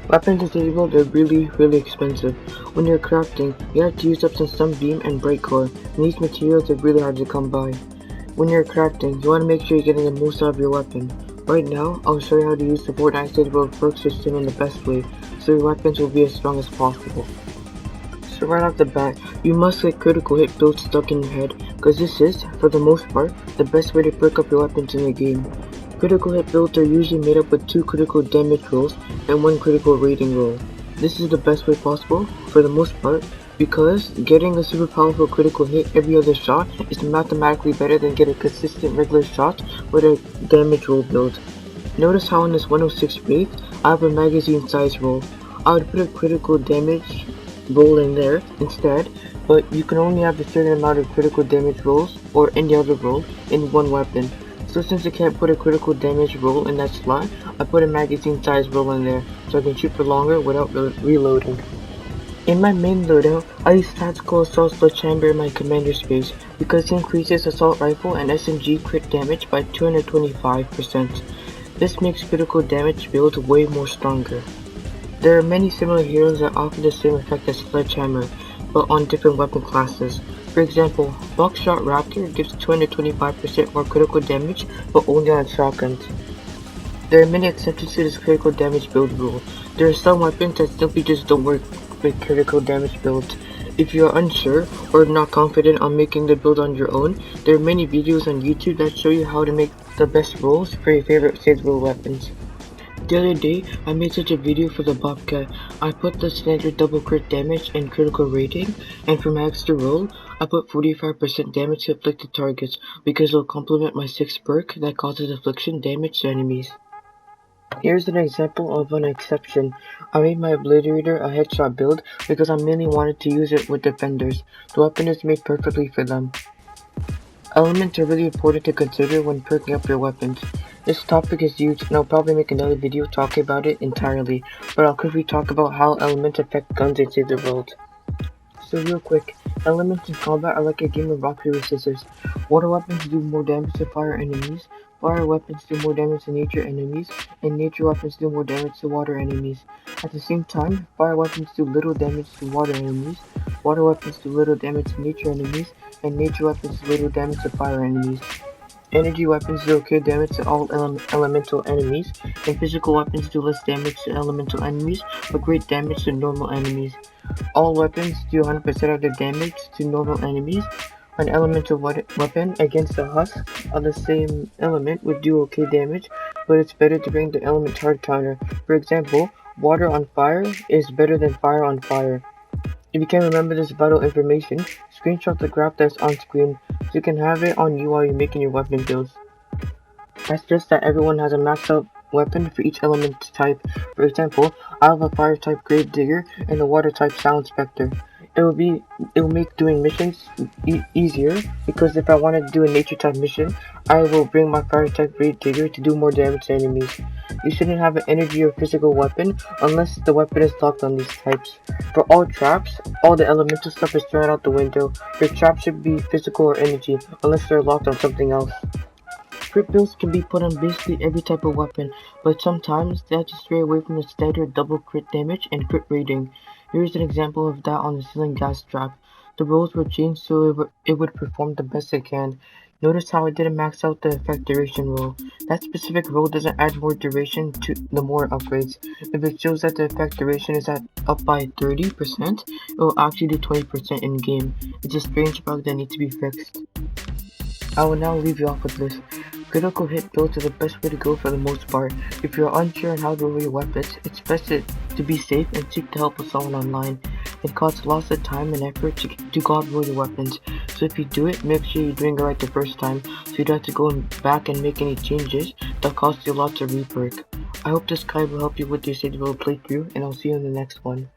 Weapons in today's world are really expensive. When you're crafting, you have to use up some sunbeam and bright core, and these materials are really hard to come by. When you're crafting, you want to make sure you're getting the most out of your weapon. Right now, I'll show you how to use the Fortnite STW perk system in the best way, so your weapons will be as strong as possible. So right off the bat, you must get critical hit builds stuck in your head, because this is, for the most part, the best way to perk up your weapons in the game. Critical hit builds are usually made up with 2 critical damage rolls and 1 critical rating roll. This is the best way possible, for the most part, because getting a super powerful critical hit every other shot is mathematically better than getting consistent regular shots with a damage roll build. Notice how in this 106 Wraith, I have a magazine size roll. I would put a critical damage roll in there instead, but you can only have a certain amount of critical damage rolls or any other roll in one weapon. So since I can't put a critical damage roll in that slot, I put a magazine size roll in there so I can shoot for longer without reloading. In my main loadout, I use Tactical Assault Sledgehammer in my commander space because it increases assault rifle and SMG crit damage by 225%. This makes critical damage build way more stronger. There are many similar heroes that offer the same effect as Sledgehammer, but on different weapon classes. For example, Buckshot Raptor gives 225% more critical damage, but only on shotguns. There are many exceptions to this critical damage build rule. There are some weapons that simply just don't work with critical damage builds. If you are unsure or not confident on making the build on your own, there are many videos on YouTube that show you how to make the best rolls for your favorite save roll weapons. The other day, I made such a video for the Bobcat. I put the standard double crit damage and critical rating, and for my extra roll, I put 45% damage to afflicted targets because it'll complement my 6th perk that causes affliction damage to enemies. Here's an example of an exception. I made my Obliterator a headshot build because I mainly wanted to use it with defenders. The weapon is made perfectly for them. Elements are really important to consider when perking up your weapons. This topic is huge and I'll probably make another video talking about it entirely, but I'll quickly talk about how elements affect guns in Save the World. So real quick, elements in combat are like a game of rock, paper, scissors. Water weapons do more damage to fire enemies, fire weapons do more damage to nature enemies, and nature weapons do more damage to water enemies. At the same time, fire weapons do little damage to water enemies, water weapons do little damage to nature enemies, and nature weapons do little damage to fire enemies. Energy weapons do okay damage to all elemental enemies, and physical weapons do less damage to elemental enemies, but great damage to normal enemies. All weapons do 100% of the damage to normal enemies. An elemental weapon against a husk of the same element would do okay damage, but it's better to bring the element hard counter. For example, water on fire is better than fire on fire. If you can't remember this vital information, screenshot the graph that's on screen so you can have it on you while you're making your weapon builds. That's just that everyone has a maxed out weapon for each element type. For example, I have a fire type Grave Digger and a water type Sound Spectre. It will make doing missions easier because if I want to do a nature type mission, I will bring my fire type Grave Digger to do more damage to enemies. You shouldn't have an energy or physical weapon unless the weapon is locked on these types. For all traps, all the elemental stuff is thrown out the window. Your trap should be physical or energy unless they're locked on something else. Crit builds can be put on basically every type of weapon, but sometimes they have to stray away from the standard double crit damage and crit rating. Here's an example of that on the ceiling gas trap. The rolls were changed so it would perform the best it can. Notice how I didn't max out the effect duration roll. That specific roll doesn't add more duration to the more upgrades. If it shows that the effect duration is up by 30%, it will actually do 20% in game. It's a strange bug that needs to be fixed. I will now leave you off with this. Critical hit builds are the best way to go for the most part. If you're unsure on how to roll your weapons, it's best to be safe and seek the help of someone online. It costs lots of time and effort to god roll your weapons, so if you do it, make sure you're doing it right the first time, so you don't have to go back and make any changes that cost you a lot to reperk. I hope this guide will help you with your Save the World playthrough, and I'll see you in the next one.